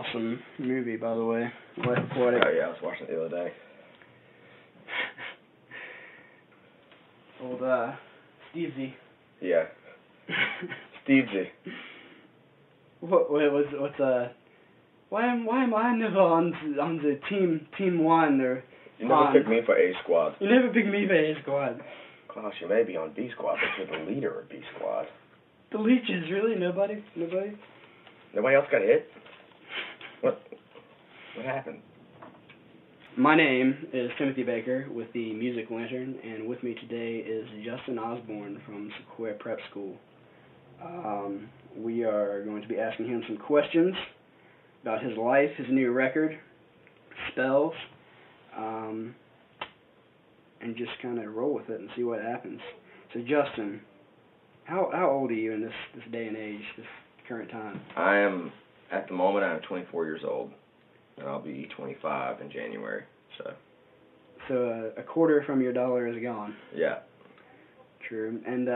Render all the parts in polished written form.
awesome movie, by the way. What? Oh yeah, I was watching it the other day. Old Stevesy. Yeah. Stevesy. What's why am I never on the team one or? You never picked me for A squad. You never picked me for A squad. Klaus, you may be on B squad, but you're the leader of B squad. The leeches, really? Nobody? Nobody else got hit? What happened? My name is Timothy Baker with the Music Lantern, and with me today is Justin Osborne from Sequoyah Prep School. We are going to be asking him some questions about his life, his new record, spells, and just kind of roll with it and see what happens. So, Justin, how old are you in this day and age, this current time? I am, at the moment, I'm 24 years old, and I'll be 25 in January, So a quarter from your dollar is gone. Yeah. True. And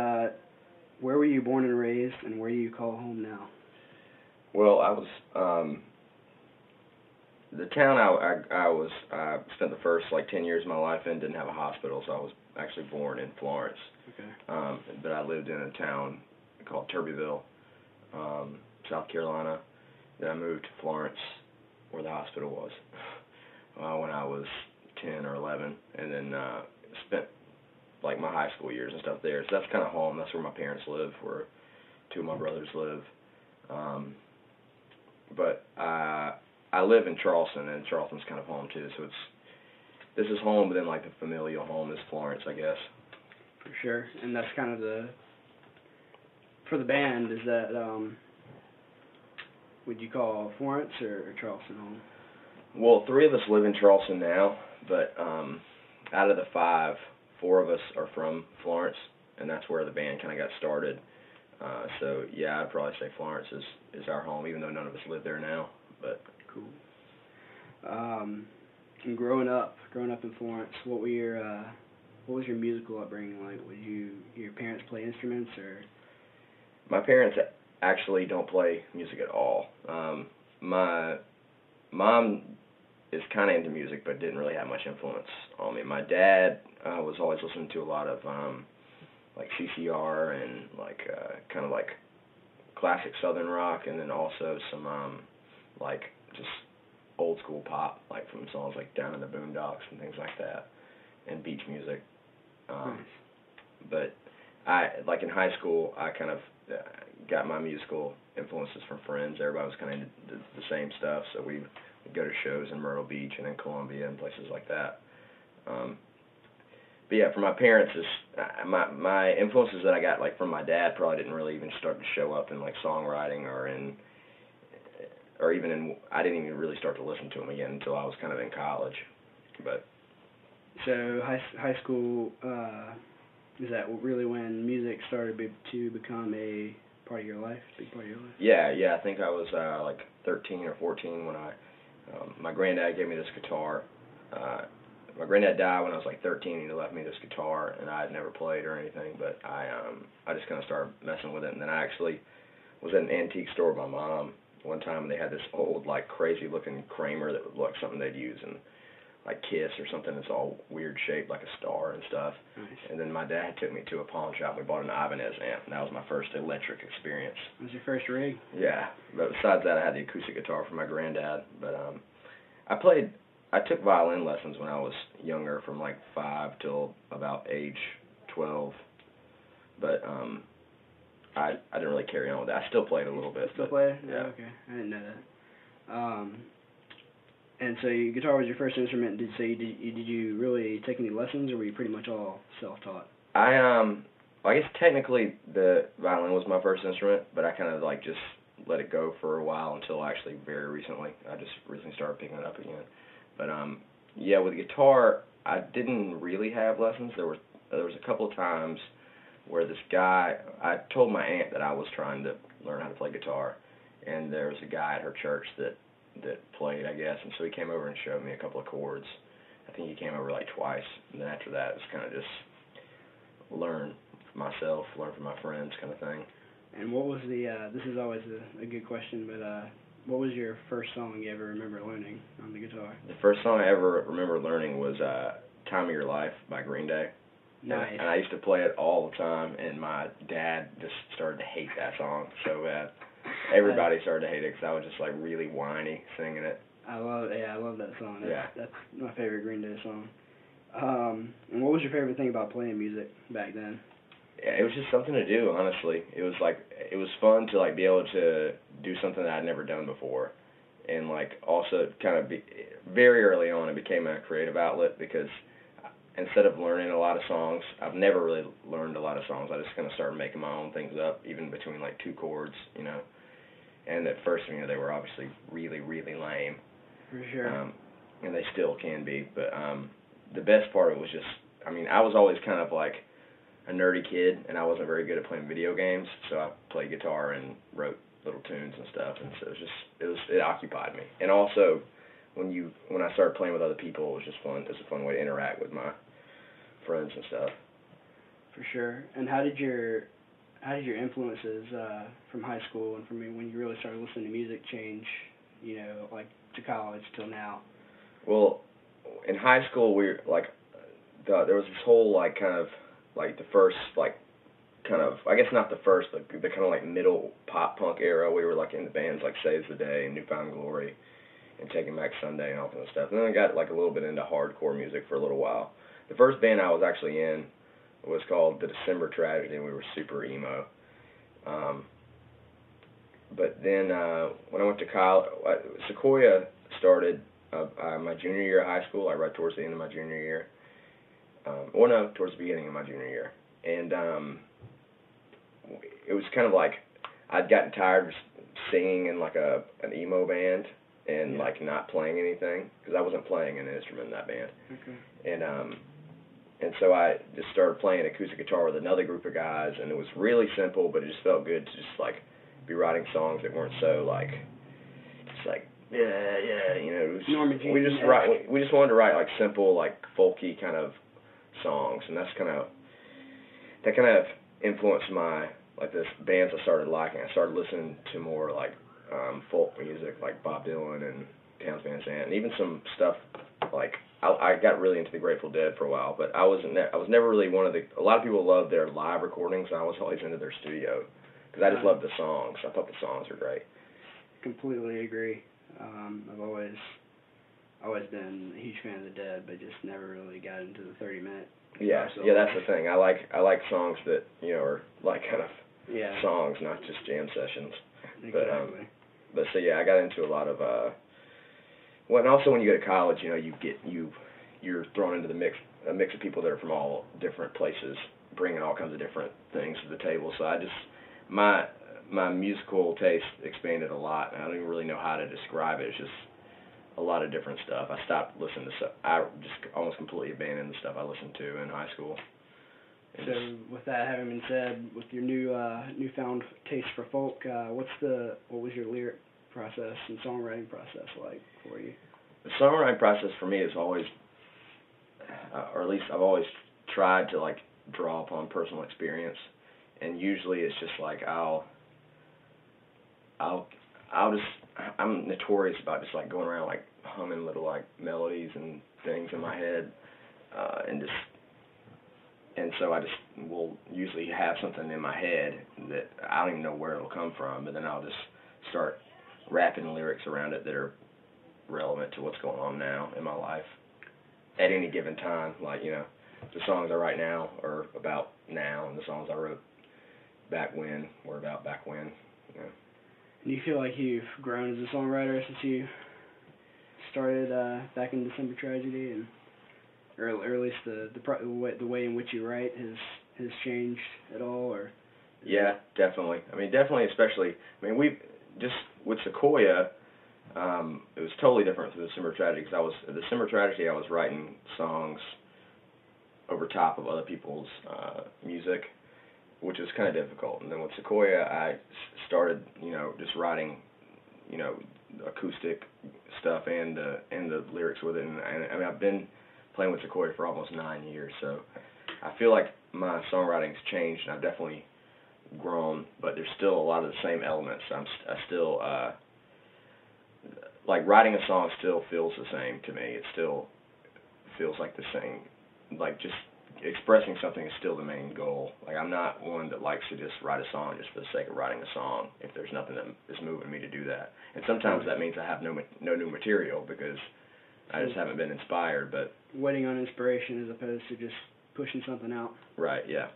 where were you born and raised, and where do you call home now? Well, I was, the town I spent the first, 10 years of my life in didn't have a hospital, so I was actually born in Florence. Okay. But I lived in a town called Turbyville, South Carolina. Then I moved to Florence, where the hospital was, when I was 10 or 11, and then spent my high school years and stuff there. So that's kind of home. That's where my parents live, where two of my brothers live. But I live in Charleston, and Charleston's kind of home too. So this is home, but then the familial home is Florence, I guess. For sure. And that's kind of for the band, is that would you call Florence or Charleston home? Well, 3 of us live in Charleston now, but out of the 5, 4 of us are from Florence, and that's where the band kind of got started. So yeah, I'd probably say Florence is our home, even though none of us live there now. But cool. And growing up in Florence, what was your musical upbringing like? Your parents play instruments, or? My parents actually don't play music at all. My mom is kind of into music, but didn't really have much influence on me. My dad was always listening to a lot of CCR and kind of classic Southern rock, and then also some just old school pop, from songs like Down in the Boondocks and things like that, and beach music. Nice. But I in high school, I kind of got my musical influences from friends. Everybody was kind of into the same stuff, so we would go to shows in Myrtle Beach and in Columbia and places like that. But yeah, for my parents, my influences that I got from my dad probably didn't really even start to show up in songwriting I didn't even really start to listen to them again until I was kind of in college. But so high school, is that really when music started to become a part of your life, big part of your life? Yeah. I think I was 13 or 14 when my granddad gave me this guitar. My granddad died when I was 13, and he left me this guitar, and I had never played or anything, but I just kind of started messing with it, and then I actually was at an antique store with my mom one time, and they had this old, crazy-looking Kramer that looked like something they'd use in, Kiss or something that's all weird shaped, like a star and stuff. Nice. And then my dad took me to a pawn shop, and we bought an Ibanez amp, and that was my first electric experience. That was your first rig? Yeah, but besides that, I had the acoustic guitar from my granddad, but I took violin lessons when I was younger, from 5 till about age 12, but I didn't really carry on with that. I still played a little bit. Still play? Yeah. Oh, okay, I didn't know that. And so your guitar was your first instrument. Did you really take any lessons, or were you pretty much all self-taught? I guess technically the violin was my first instrument, but I kind of just let it go for a while until actually very recently. I just recently started picking it up again. But yeah, with guitar, I didn't really have lessons. There was a couple of times where this guy, I told my aunt that I was trying to learn how to play guitar, and there was a guy at her church that played, I guess, and so he came over and showed me a couple of chords. I think he came over twice, and then after that it was kind of just learn from my friends kind of thing. And what was this is always a good question, but What was your first song you ever remember learning on the guitar? The first song I ever remember learning was Time of Your Life by Green Day. Nice. And I used to play it all the time, and my dad just started to hate that song so bad. Everybody started to hate it because I was just like really whiny singing it. I love that song. Yeah. That's my favorite Green Day song. And what was your favorite thing about playing music back then? Yeah, it was just something to do, honestly. It was fun to like be able to do something that I'd never done before. And like also kind of very early on it became a creative outlet because instead of learning a lot of songs, I've never really learned a lot of songs. I just kind of started making my own things up, even between like two chords, you know. And at first, you know, they were obviously really, really lame. For sure. And they still can be. But the best part of it was just, I mean, I was always kind of like a nerdy kid, and I wasn't very good at playing video games, so I played guitar and wrote little tunes and stuff, and so it occupied me. And also, when I started playing with other people, it was just fun. It was a fun way to interact with my friends and stuff. For sure. And how did your influences from high school and from when you really started listening to music change, you know, like to college till now? Well, in high school, there was this whole like kind of like the first like kind of, I guess not the first, but the kind of like middle pop punk era. We were like in the bands like Saves the Day and Newfound Glory and Taking Back Sunday and all kind of stuff. And then I got like a little bit into hardcore music for a little while. The first band I was actually in was called The December Tragedy, and we were super emo. But then when I went to college, Sequoyah started my junior year of high school, like right towards the end of my junior year. Towards the beginning of my junior year. And it was kind of like I'd gotten tired of singing in like an emo band and like not playing anything because I wasn't playing an instrument in that band. Okay. And so I just started playing acoustic guitar with another group of guys, and it was really simple, but it just felt good to just like be writing songs that weren't so like just like you know. It was, we just wanted to write like simple like folky kind of songs, and that kind of influenced my like this bands I started liking. I started listening to more like folk music like Bob Dylan and Townes Van Sant, and even some stuff like I got really into the Grateful Dead for a while, but I was never really one of the. A lot of people love their live recordings, and I was always into their studio because I just loved the songs. I thought the songs were great. Completely agree. I've always been a huge fan of the Dead, but just never really got into the 30-minute. Yeah, that's the thing. I like songs that are like kind of songs, not just jam sessions. Exactly. But so I got into a lot of and also when you go to college, you're thrown into a mix of people that are from all different places, bringing all kinds of different things to the table. So my musical taste expanded a lot, and I don't even really know how to describe it. It's just a lot of different stuff. I stopped listening to stuff. I just almost completely abandoned the stuff I listened to in high school. So with that having been said, with your newfound taste for folk, what was your lyric process and songwriting process like for you? The songwriting process for me is always, or at least I've always tried to like draw upon personal experience, and usually it's just like I'm notorious about just like going around like humming little like melodies and things in my head, and so I just will usually have something in my head that I don't even know where it'll come from, but then I'll just start rapping lyrics around it that are relevant to what's going on now in my life at any given time. Like, the songs I write now are about now, and the songs I wrote back when were about back when. Do you feel like you've grown as a songwriter since you started back in December Tragedy, or at least the way in which you write has changed at all, or? Yeah, definitely. Especially. We've just with Sequoyah. It was totally different from December Tragedy because December Tragedy I was writing songs over top of other people's music, which was kind of difficult. And then with Sequoyah, I started, just writing, acoustic stuff and the lyrics with it. And I've been playing with Sequoyah for almost 9 years, so I feel like my songwriting's changed, and I've definitely grown, but there's still a lot of the same elements. I still like writing a song still feels the same to me. It still feels like the same. Like just expressing something is still the main goal. Like I'm not one that likes to just write a song just for the sake of writing a song if there's nothing that is moving me to do that. And sometimes that means I have no new material because I just haven't been inspired. But waiting on inspiration as opposed to just pushing something out. Right. Yeah.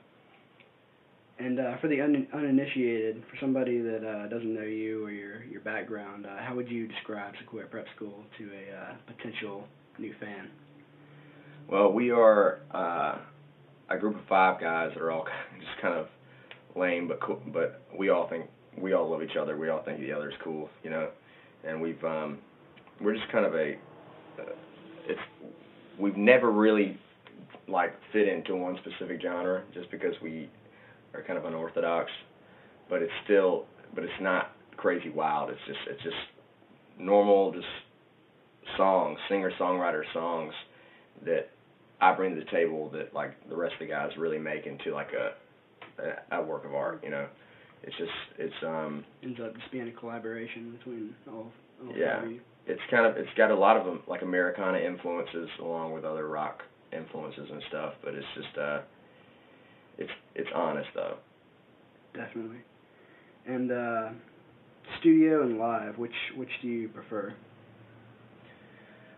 And for the uninitiated, for somebody that doesn't know you or your background, how would you describe Sequoyah Prep School to a potential new fan? Well, we are a group of 5 guys that are all just kind of lame, but cool, but we all love each other. We all think the other's cool, you know. And we're just kind of we've never really like fit into one specific genre just because we are kind of unorthodox, but it's not crazy wild. It's just normal, just songs, singer-songwriter songs that I bring to the table that like the rest of the guys really make into like a work of art, you know. It's ends up just being a collaboration between all yeah. 5 of you. It's got a lot of them like Americana influences along with other rock influences and stuff, but it's just it's honest though. Definitely. And studio and live, which do you prefer?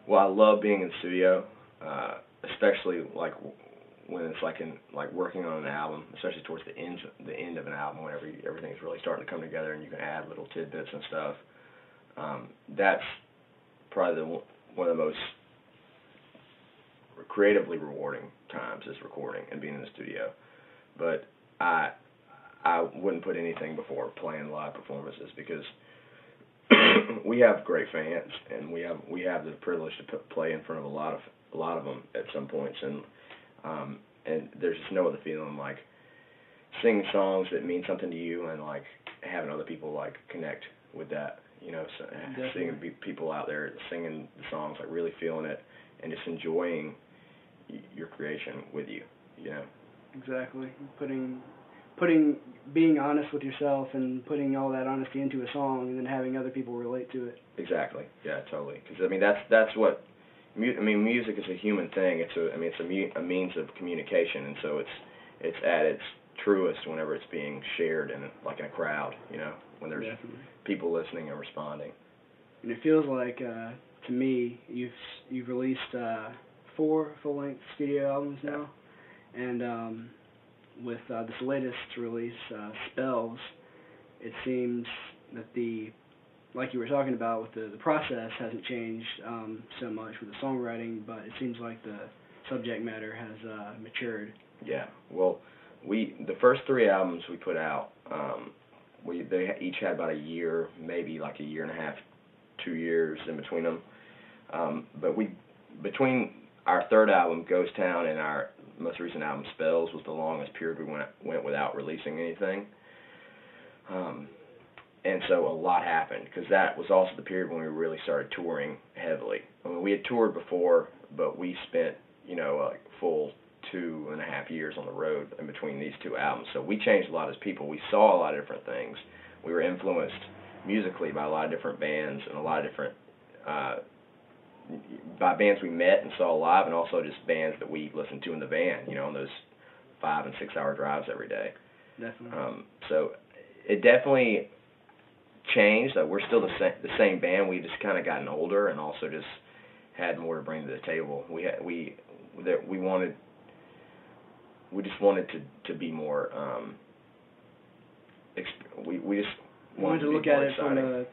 Well, I love being in the studio, especially like when it's like working on an album, especially towards the end of an album, whenever everything's really starting to come together and you can add little tidbits and stuff. That's probably one of the most creatively rewarding times is recording and being in the studio. But I wouldn't put anything before playing live performances because we have great fans and we have the privilege to play in front of a lot of them at some points, and there's just no other feeling like singing songs that mean something to you and like having other people like connect with that, you know, so seeing people out there singing the songs, like really feeling it and just enjoying your creation with you, you know. Exactly. Being honest with yourself and putting all that honesty into a song and then having other people relate to it. Exactly. Yeah, totally. Because I mean that's what music is a human thing. It's a means of communication, and so it's at its truest whenever it's being shared in like in a crowd, you know, when there's people listening and responding. And it feels like to me you've released 4 full-length studio albums now, and with this latest release, Spells, it seems that like you were talking about, with the process hasn't changed so much with the songwriting, but it seems like the subject matter has matured. Yeah. Well, the first 3 albums we put out, they each had about a year, maybe like a year and a half, 2 years in between them. But between our 3rd album, Ghost Town, and our most recent album, Spells, was the longest period we went without releasing anything. And so a lot happened, because that was also the period when we really started touring heavily. I mean, we had toured before, but we spent, you know, like full 2.5 years on the road in between these 2 albums. So we changed a lot as people. We saw a lot of different things. We were influenced musically by a lot of different bands and a lot of different by bands we met and saw live, and also just bands that we listened to in the van, you know, on those 5 and 6 hour drives every day. Definitely. So it definitely changed. We're still the same band. We just kind of gotten older and also just had more to bring to the table. We just wanted to be more. We just wanted to look at it from a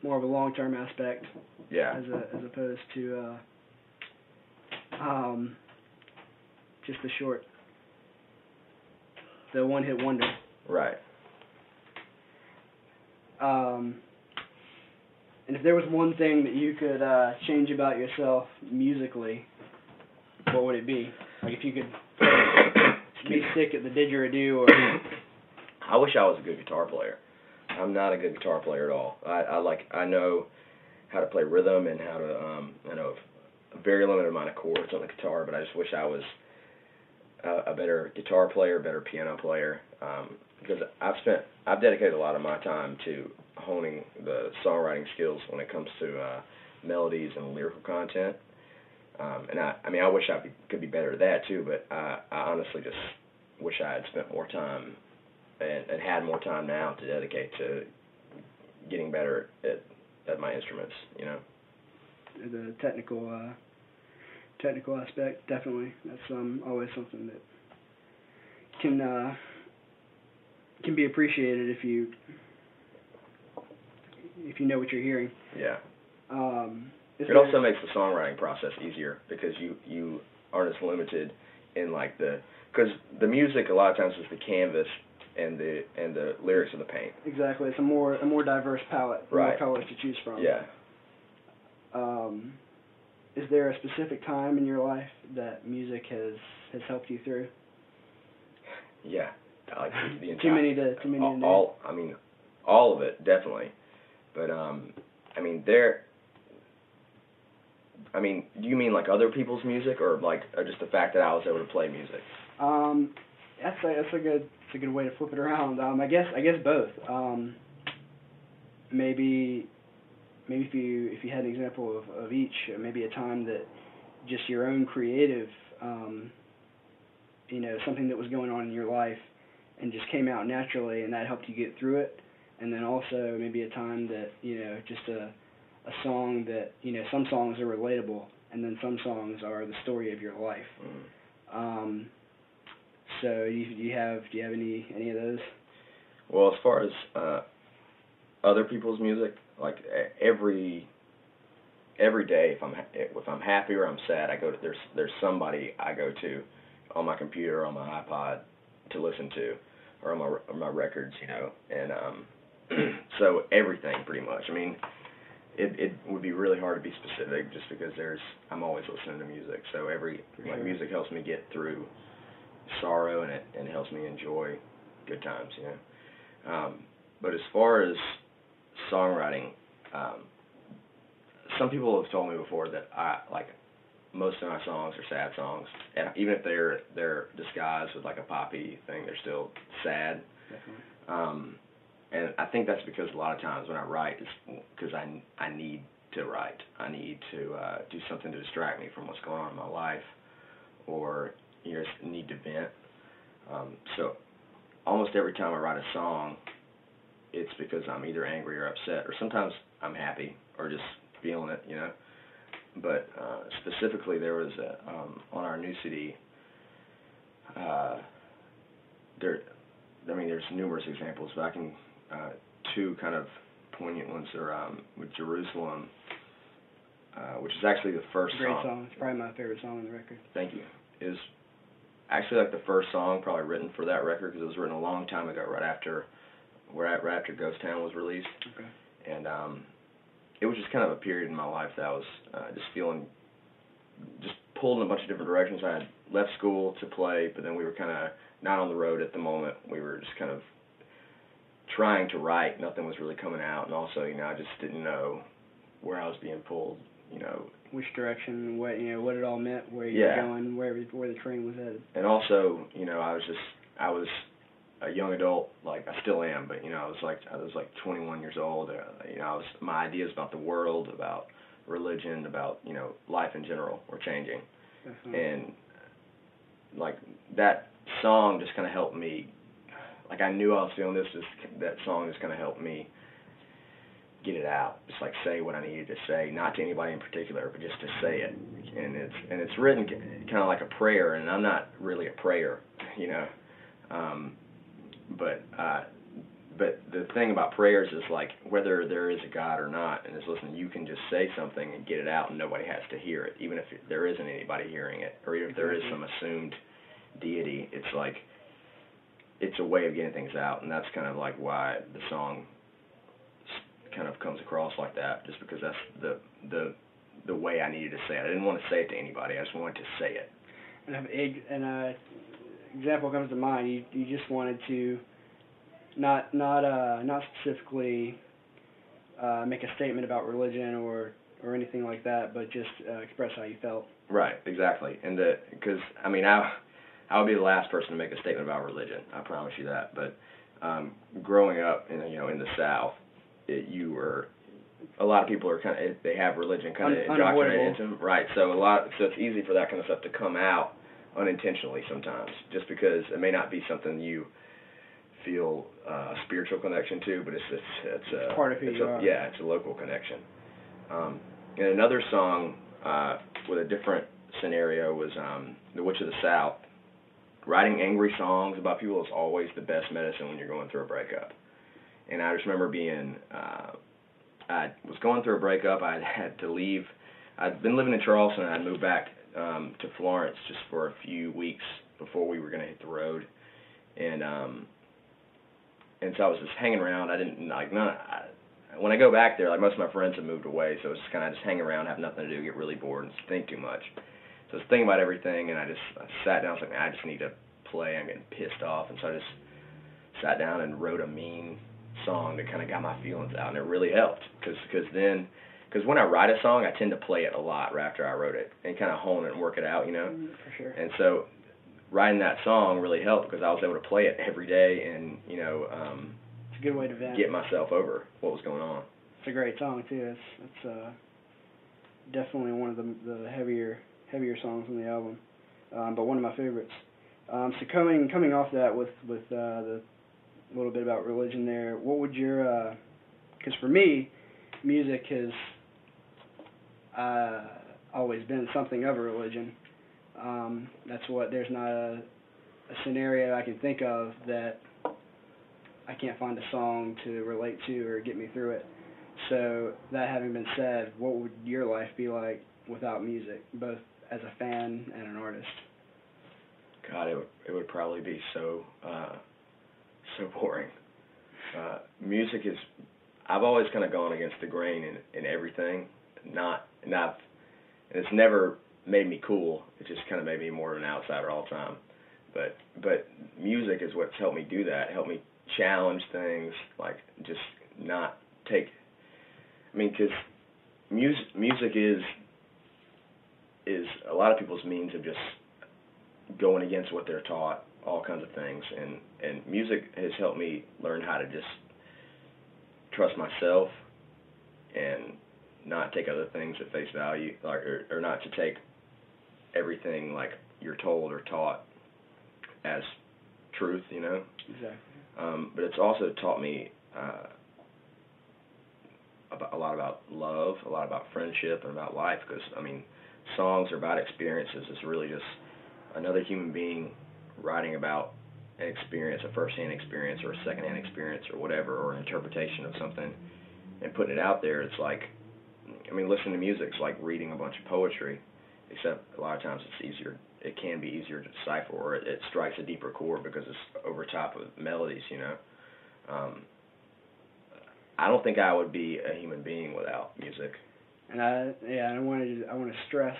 more of a long-term aspect. Yeah. As opposed to just the one-hit wonder. Right. And if there was one thing that you could change about yourself musically, what would it be? Like if you could be sick at the didgeridoo, or I wish I was a good guitar player. I'm not a good guitar player at all. I know how to play rhythm and how to I know a very limited amount of chords on the guitar, but I just wish I was a better guitar player, better piano player. because I've dedicated a lot of my time to honing the songwriting skills when it comes to melodies and lyrical content. And I wish I could be better at that too, but I honestly just wish I had spent more time and had more time now to dedicate to getting better at my instruments, you know. The technical aspect, definitely. That's always something that can be appreciated if you know what you're hearing. Yeah. It also makes the songwriting process easier because you aren't as limited in like because the music a lot of times is the canvas and the lyrics are the paint. Exactly. It's a more diverse palette, right. More colors to choose from. Yeah. Is there a specific time in your life that music has helped you through? Yeah. Like the entire, too many to name. All of it, definitely. But do you mean like other people's music or just the fact that I was able to play music? That's a good way to flip it around. I guess both. Maybe if you had an example of each, maybe a time that just your own creative, something that was going on in your life and just came out naturally and that helped you get through it. And then also maybe a time that, just a song that, some songs are relatable and then some songs are the story of your life. So do you have any of those? Well, as far as other people's music, like every day, if I'm happy or I'm sad, I go to there's somebody I go to on my computer, on my iPod to listen to, or on my records, and so everything pretty much. I mean, it would be really hard to be specific just because I'm always listening to music. So music helps me get through sorrow and it helps me enjoy good times, But as far as songwriting, some people have told me before that most of my songs are sad songs, and even if they're disguised with like a poppy thing, they're still sad. Definitely. And I think that's because a lot of times when I write, it's because I need to write. I need to do something to distract me from what's going on in my life, or just need to vent. So almost every time I write a song, it's because I'm either angry or upset, or sometimes I'm happy or just feeling it, But specifically, there was on our new CD. There's numerous examples, but I can two kind of poignant ones are with Jerusalem, which is actually the first song. Great song. It's probably my favorite song on the record. Thank you. It was actually like the first song probably written for that record because it was written a long time ago, right after Ghost Town was released. Okay. And it was just kind of a period in my life that I was just feeling just pulled in a bunch of different directions. I had left school to play, but then we were kind of not on the road at the moment. We were just kind of trying to write. Nothing was really coming out, and also, I just didn't know where I was being pulled, Which direction, what it all meant, where you were going, where the train was headed. And also, I was a young adult, like I still am, but I was like 21 years old. My ideas about the world, about religion, about life in general were changing. Definitely. And like that song just kind of helped me. Like I knew I was feeling this. That song just kind of helped me get it out. Just like say what I needed to say, not to anybody in particular, but just to say it. And it's written kind of like a prayer, and I'm not really a prayer, But the thing about prayers is like whether there is a God or not, and you can just say something and get it out, and nobody has to hear it, even if there isn't anybody hearing it, or even if there is some assumed deity. It's like it's a way of getting things out, and that's kind of like why the song kind of comes across like that, just because that's the way I needed to say it. I didn't want to say it to anybody. I just wanted to say it. And an example comes to mind. You just wanted to not specifically make a statement about religion or anything like that, but just express how you felt. Right, exactly. And because I would be the last person to make a statement about religion. I promise you that. But growing up in in the South, a lot of people are they have religion kind of indoctrinated into them, right? So it's easy for that kind of stuff to come out unintentionally sometimes, just because it may not be something you feel a spiritual connection to, but it's part of who you are. Yeah, it's a local connection. And another song with a different scenario was "The Witch of the South." Writing angry songs about people is always the best medicine when you're going through a breakup. And I just remember I was going through a breakup. I had to leave. I'd been living in Charleston, and I moved back to Florence just for a few weeks before we were going to hit the road. And so I was just hanging around. I didn't when I go back there, like most of my friends have moved away, so I was just kind of hang around, have nothing to do, get really bored, and think too much. So I was thinking about everything, and I sat down. I was like, man, I just need to play. I'm getting pissed off, and so I just sat down and wrote a mean song that kind of got my feelings out, and it really helped. Because when I write a song, I tend to play it a lot right after I wrote it and kind of hone it and work it out, For sure. And so writing that song really helped because I was able to play it every day and it's a good way to vent. Get myself over what was going on. It's a great song too. It's definitely one of the heavier songs on the album, but one of my favorites. So coming off that with the little bit about religion there, what would your because for me, music has always been something of a religion. There's not a scenario I can think of that I can't find a song to relate to or get me through it. So that having been said, what would your life be like without music, both as a fan and an artist? God, it would probably be so boring. Music is. I've always kind of gone against the grain in everything. And it's never made me cool. It just kind of made me more of an outsider all the time. But music is what's helped me do that. Helped me challenge things, like just not take. I mean, because music is a lot of people's means of just going against what they're taught, all kinds of things, and music has helped me learn how to just trust myself and not take other things at face value, or not to take everything like you're told or taught as truth, Exactly. But it's also taught me a lot about love, a lot about friendship, and about life. Because songs are about experiences. It's really just another human being writing about an experience, a first-hand experience, or a second-hand experience, or whatever, or an interpretation of something, and putting it out there. It's like, listening to music is like reading a bunch of poetry, except a lot of times it's easier. It can be easier to decipher, or it strikes a deeper chord because it's over top of melodies, I don't think I would be a human being without music. And I want to stress.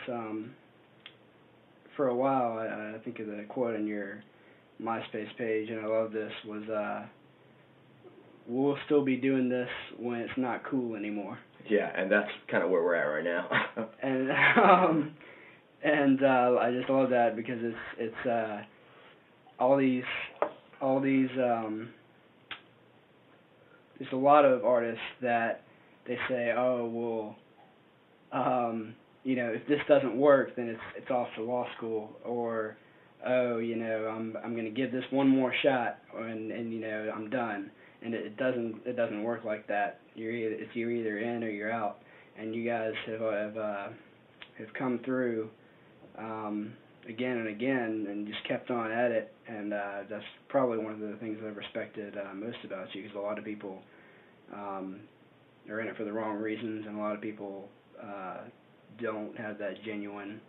For a while, I think of the quote on your MySpace page, and I love this, was, we'll still be doing this when it's not cool anymore. Yeah, and that's kind of where we're at right now. And I just love that because it's all these there's a lot of artists that they say, oh, well, if this doesn't work, then it's off to law school, or oh, I'm going to give this one more shot, and I'm done. And it doesn't work like that. You're either in or you're out. And you guys have come through again and again, and just kept on at it. And that's probably one of the things I've respected most about you, because a lot of people are in it for the wrong reasons, and a lot of people don't have that genuine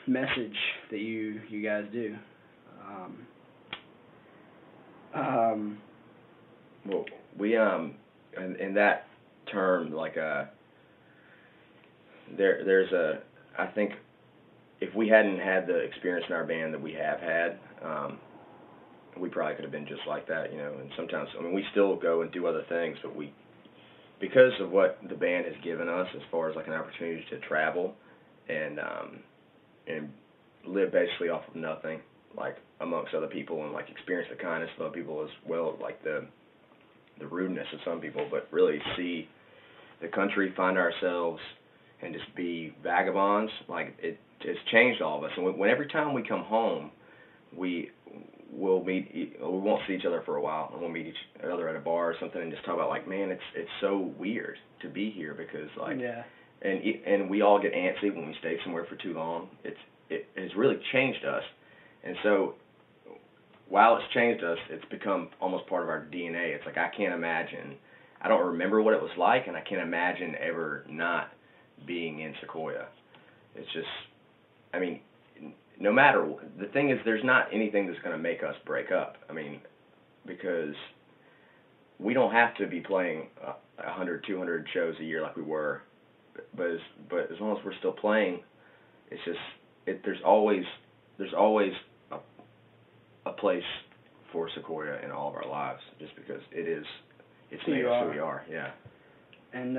message that you guys do. Well, we in that term, like there's I think if we hadn't had the experience in our band that we have had, we probably could have been just like that, And sometimes, we still go and do other things, but because of what the band has given us as far as like an opportunity to travel and live basically off of nothing, like amongst other people, and like experience the kindness of other people as well, like the rudeness of some people, but really see the country, find ourselves, and just be vagabonds. Like it's changed all of us. And when every time we come home, we'll meet. We won't see each other for a while, and we'll meet each other at a bar or something, and just talk about like, man, it's so weird to be here because like, and we all get antsy when we stay somewhere for too long. It has really changed us, and so while it's changed us, it's become almost part of our DNA. It's like I can't imagine. I don't remember what it was like, and I can't imagine ever not being in Sequoyah. It's just, I mean, no matter, the thing is, there's not anything that's going to make us break up. I mean, because we don't have to be playing 100, 200 shows a year like we were, but as long as we're still playing, it's just, there's always a place for Sequoyah in all of our lives, just because it's made us who we are. Yeah. And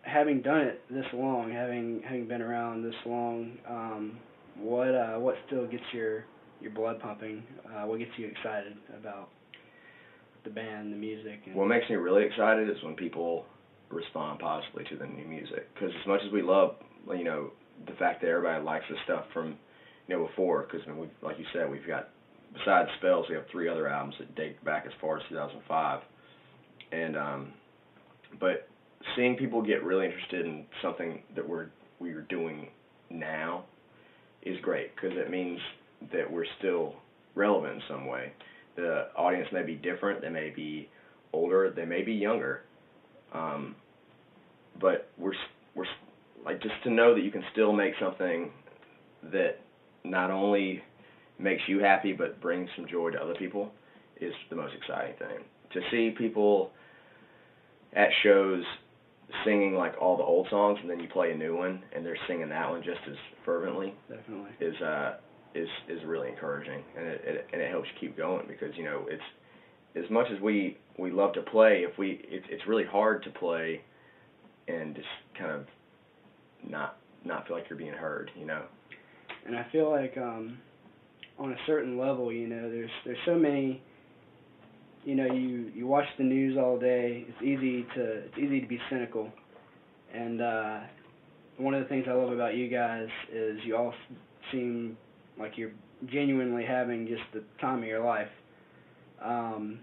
having done it this long, having been around this long, what still gets your blood pumping? What gets you excited about the band, the music? What makes me really excited is when people respond positively to the new music. Because as much as we love, the fact that everybody likes the stuff from, before, because like you said, we've got, besides Spells, we have 3 other albums that date back as far as 2005. And but seeing people get really interested in something that we're doing now is great, because it means that we're still relevant in some way. The audience may be different, they may be older, they may be younger, but we're like, just to know that you can still make something that not only makes you happy but brings some joy to other people is the most exciting thing. To see people at shows singing like all the old songs, and then you play a new one and they're singing that one just as fervently, definitely is really encouraging, and it helps you keep going, because it's, as much as we love to play, it's really hard to play and just kind of not feel like you're being heard, And I feel like on a certain level, there's so many. You watch the news all day. It's easy to be cynical, and one of the things I love about you guys is you all seem like you're genuinely having just the time of your life. And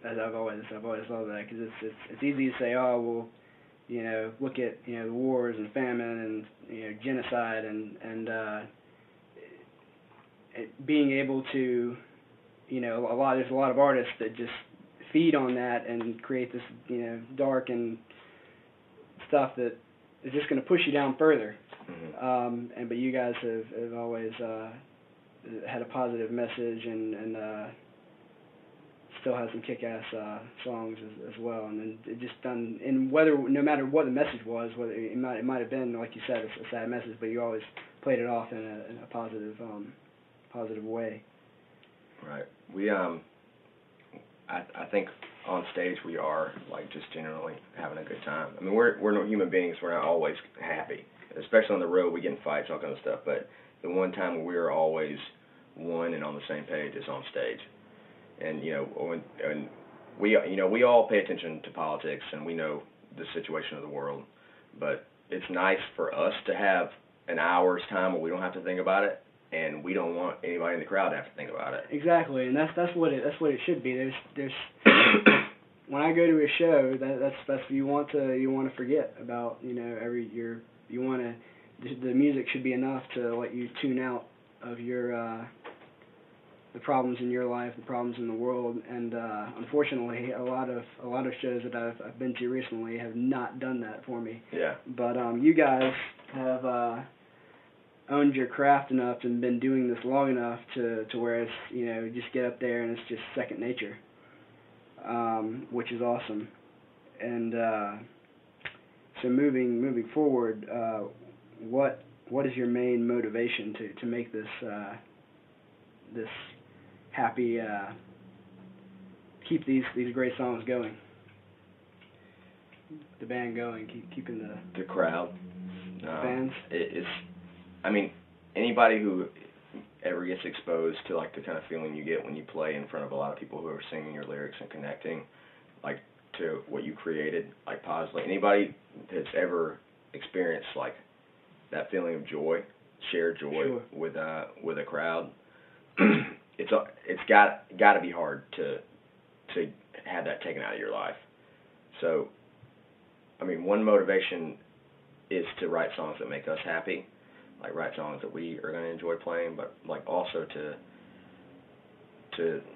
as I've always loved that, because it's easy to say, oh well, look at the wars and famine and genocide and being able to, there's a lot of artists that just feed on that and create this dark and stuff that is just going to push you down further. Mm-hmm. But you guys have always had a positive message and still has some kick-ass songs as well, and then it just done. And no matter what the message was, whether it might have been, like you said, a sad message, but you always played it off in a positive way. Right. We I think on stage we are like just generally having a good time. I mean, we're no human beings. We're not always happy, especially on the road. We get in fights, all kind of stuff. But the one time we're always one and on the same page is on stage. And we all pay attention to politics, and we know the situation of the world. But it's nice for us to have an hour's time where we don't have to think about it, and we don't want anybody in the crowd to have to think about it. Exactly, and that's what it should be. There's when I go to a show, that's what you want to forget about. The music should be enough to let you tune out of your the problems in your life, the problems in the world, and unfortunately, a lot of shows that I've been to recently have not done that for me. Yeah. But you guys have owned your craft enough and been doing this long enough to where it's just get up there and it's just second nature, which is awesome. And so moving forward, what is your main motivation to make this this happy, keep these great songs going, the band going, keeping the crowd, fans? It's, I mean, anybody who ever gets exposed to like the kind of feeling you get when you play in front of a lot of people who are singing your lyrics and connecting like to what you created, like positively. Anybody that's ever experienced like that feeling of joy, shared joy Sure. with a crowd, it's got to be hard to have that taken out of your life. So, I mean, one motivation is to write songs that make us happy, like write songs that we are going to enjoy playing, but like also to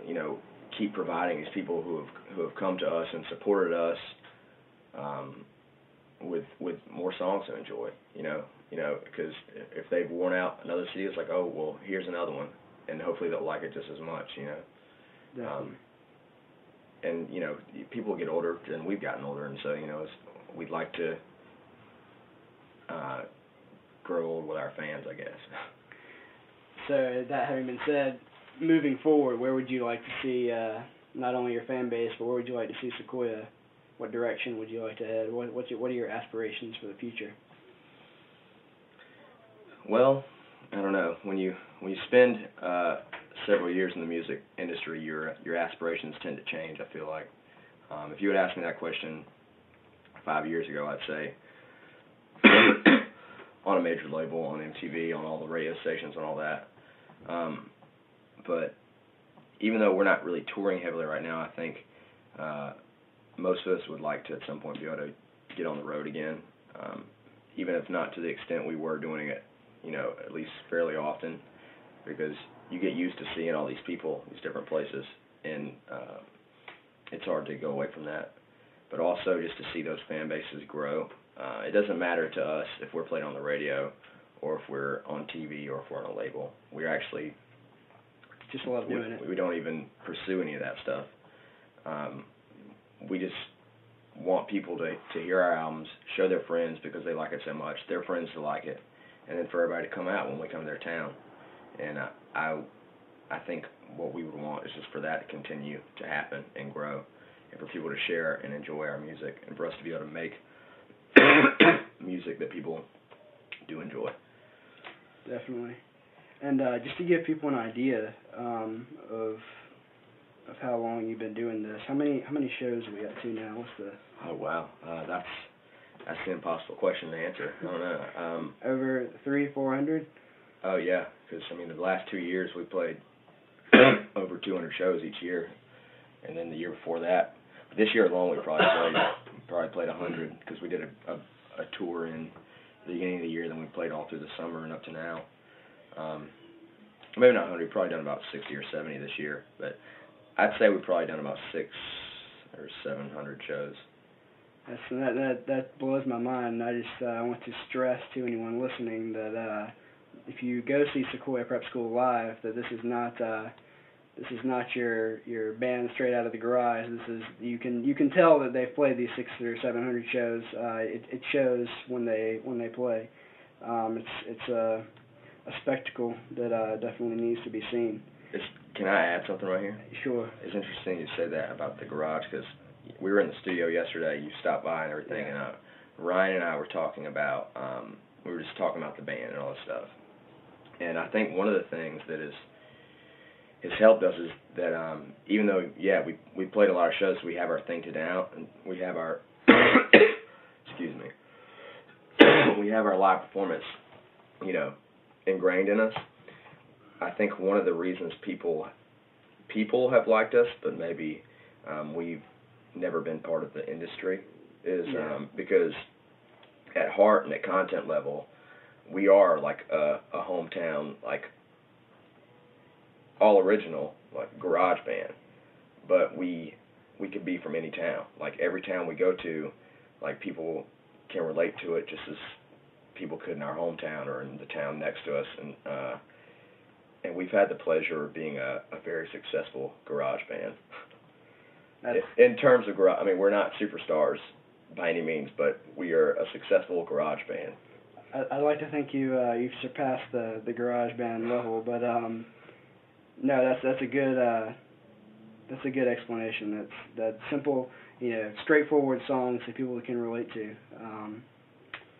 you know, keep providing these people who have come to us and supported us with more songs to enjoy, you know, because if they've worn out another CD, it's like, oh well, here's another one, and hopefully they'll like it just as much, you know. Definitely. And you know, people get older, and we've gotten older, and so you know, we'd like to grow old with our fans, I guess. So that having been said, moving forward, where would you like to see not only your fan base, but where would you like to see Sequoyah? What direction would you like to head? What are your aspirations for the future? Well, I don't know. When you spend several years in the music industry, your aspirations tend to change, I feel like. If you had asked me that question 5 years ago, I'd say on a major label, on MTV, on all the radio stations and all that. But even though we're not really touring heavily right now, I think most of us would like to at some point be able to get on the road again, even if not to the extent we were doing it, you know, at least fairly often, because you get used to seeing all these people, these different places, and it's hard to go away from that. But also just to see those fan bases grow. It doesn't matter to us if we're played on the radio or if we're on TV or if we're on a label. We're actually just love doing it. We don't even pursue any of that stuff. We just want people to hear our albums, show their friends because they like it so much, their friends to like it, and then for everybody to come out when we come to their town. And I think what we would want is just for that to continue to happen and grow, and for people to share and enjoy our music, and for us to be able to make music that people do enjoy. Definitely. And just to give people an idea of how long you've been doing this, how many shows are we up to now? What's the? Oh wow, that's an impossible question to answer. I don't know. Over 300-400. Oh yeah, because I mean the last 2 years we played over 200 shows each year, and then the year before that, this year alone we probably played 100 because we did a tour in the beginning of the year, then we played all through the summer and up to now. Maybe not 100, we've probably done about 60 or 70 this year, but I'd say we've probably done about 600 or 700 shows. That blows my mind. I just want to stress to anyone listening that if you go see Sequoyah Prep School live, that this is not your band straight out of the garage. This is you can tell that they've played these 600 or 700 shows. It shows when they play. It's a spectacle that definitely needs to be seen. Can I add something right here? Sure. It's interesting you say that about the garage because we were in the studio yesterday. You stopped by and everything, yeah. And Ryan and I were talking about we were just talking about the band and all this stuff. And I think one of the things that has helped us is that even though we played a lot of shows, we have our thing to down, and we have our excuse me, we have our live performance, you know, ingrained in us. I think one of the reasons people have liked us, but maybe we've never been part of the industry, is because at heart and at content level, we are like a hometown, like all original, like garage band, but we could be from any town. Like every town we go to, like people can relate to it just as people could in our hometown or in the town next to us, and we've had the pleasure of being a very successful garage band. In terms of garage, I mean, we're not superstars by any means, but we are a successful garage band. I'd like to think you've surpassed the garage band level, but no, that's a good explanation. That's simple, you know, straightforward songs that people can relate to.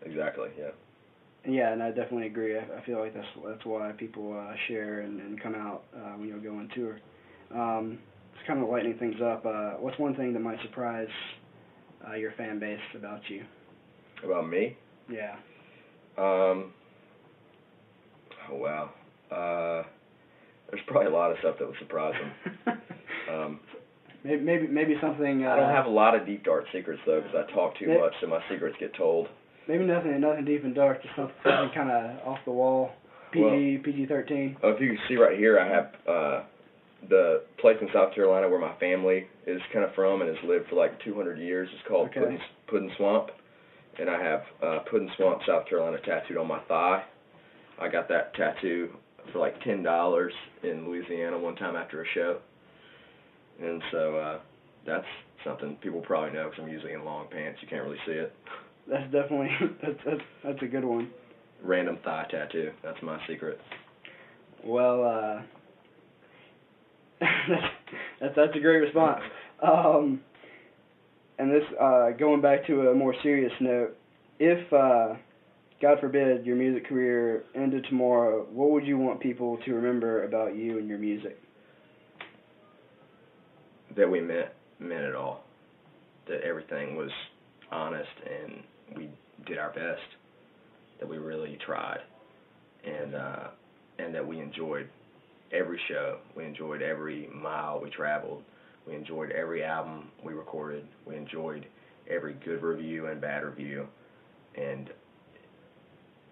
Exactly, yeah. Yeah, and I definitely agree. I feel like that's why people share and come out when you go on tour. Just kind of lightening things up. What's one thing that might surprise your fan base about you? About me? Yeah. Oh wow. There's probably a lot of stuff that would surprise them. Maybe something. I don't have a lot of deep dark secrets though, because I talk too much, so my secrets get told. Maybe nothing deep and dark, just something kind of off the wall. PG-13. Oh, if you can see right here, I have the place in South Carolina where my family is kind of from and has lived for like 200 years. It's called Puddin Swamp, and I have Puddin Swamp, South Carolina tattooed on my thigh. I got that tattoo for like $10 in Louisiana one time after a show, and so that's something people probably know because I'm usually in long pants. You can't really see it. That's definitely that's a good one. Random thigh tattoo. That's my secret. Well, that's a great response. And this going back to a more serious note, if God forbid your music career ended tomorrow, what would you want people to remember about you and your music? That we meant it all. That everything was honest and we did our best. That we really tried, and that we enjoyed every show. We enjoyed every mile we traveled. We enjoyed every album we recorded. We enjoyed every good review and bad review, and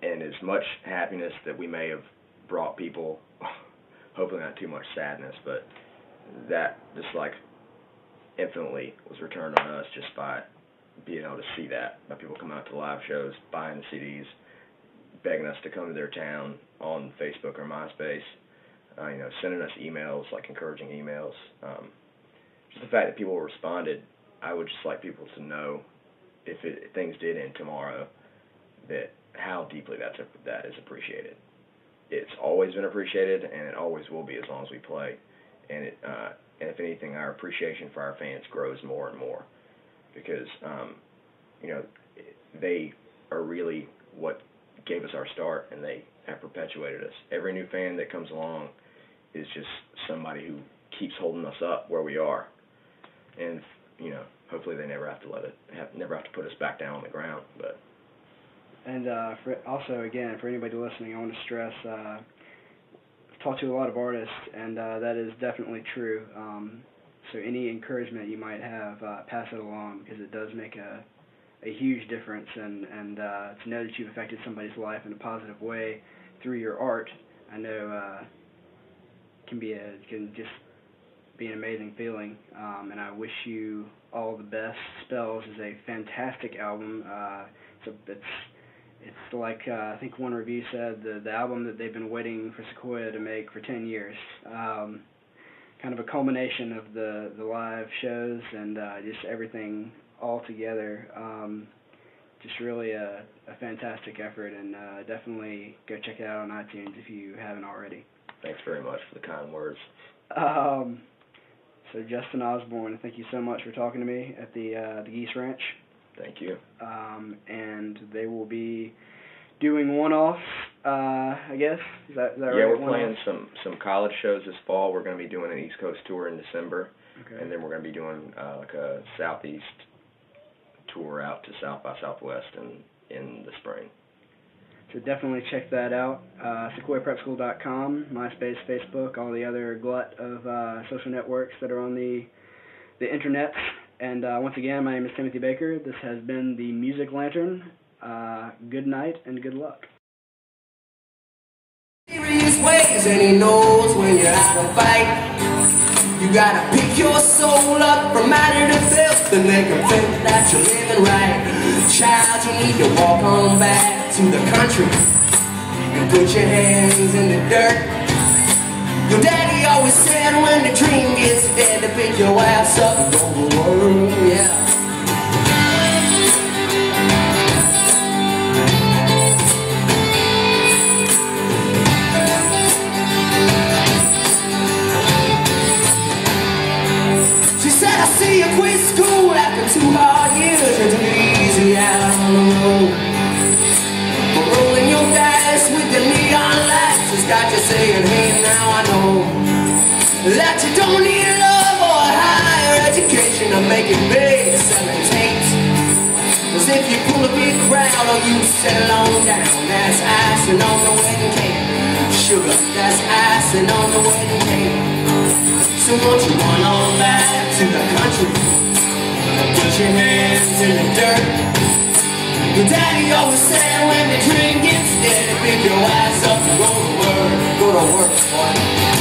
as much happiness that we may have brought people, hopefully not too much sadness, but that just like infinitely was returned on us just by being able to see that, by people coming out to live shows, buying the CDs, begging us to come to their town on Facebook or MySpace, sending us emails, like encouraging emails. Just the fact that people responded, I would just like people to know if things did end tomorrow, that how deeply that is appreciated. It's always been appreciated, and it always will be as long as we play. And if anything, our appreciation for our fans grows more and more, because they are really what gave us our start, and they have perpetuated us. Every new fan that comes along is just somebody who keeps holding us up where we are, and hopefully they never have to put us back down on the ground. But for anybody listening, I want to stress, I've talked to a lot of artists, and that is definitely true. So any encouragement you might have, pass it along, because it does make a huge difference, and to know that you've affected somebody's life in a positive way through your art, I know can just be an amazing feeling, and I wish you all the best. Spells is a fantastic album. It's like I think one review said the album that they've been waiting for Sequoyah to make for 10 years. Kind of a culmination of the live shows and just everything all together. Just really a fantastic effort, and definitely go check it out on iTunes if you haven't already. Thanks very much for the kind words. So Justin Osborne, thank you so much for talking to me at the Geese Ranch. Thank you. And they will be doing one-offs, I guess. Is that right? Yeah, we're playing some college shows this fall. We're going to be doing an East Coast tour in December, and then we're going to be doing like a Southeast tour out to South by Southwest in the spring. So definitely check that out. SequoyahPrepSchool.com, MySpace, Facebook, all the other glut of social networks that are on the internet. And once again, my name is Timothy Baker. This has been the Music Lantern. Good night and good luck. Serious ways, and he knows when you're out to fight. You gotta pick your soul up from matter to filth, and they can think that you're living right. Child, you need to walk on back to the country and put your hands in the dirt. Your daddy always said when the dream gets dead to pick your ass up and go to work, yeah. She said, I see you quit school after 2 hard years, and too easy out on the road. But rolling your that you don't need love or higher education to make it big, selling tapes. Cause if you pull a big crowd or you settle on down, that's icing on the wedding cake. Sugar, that's icing on the wedding cake. So won't you run on back to the country and put your hands in the dirt? Your daddy always said when the dream gets dead, pick your ass up and go to work, boy.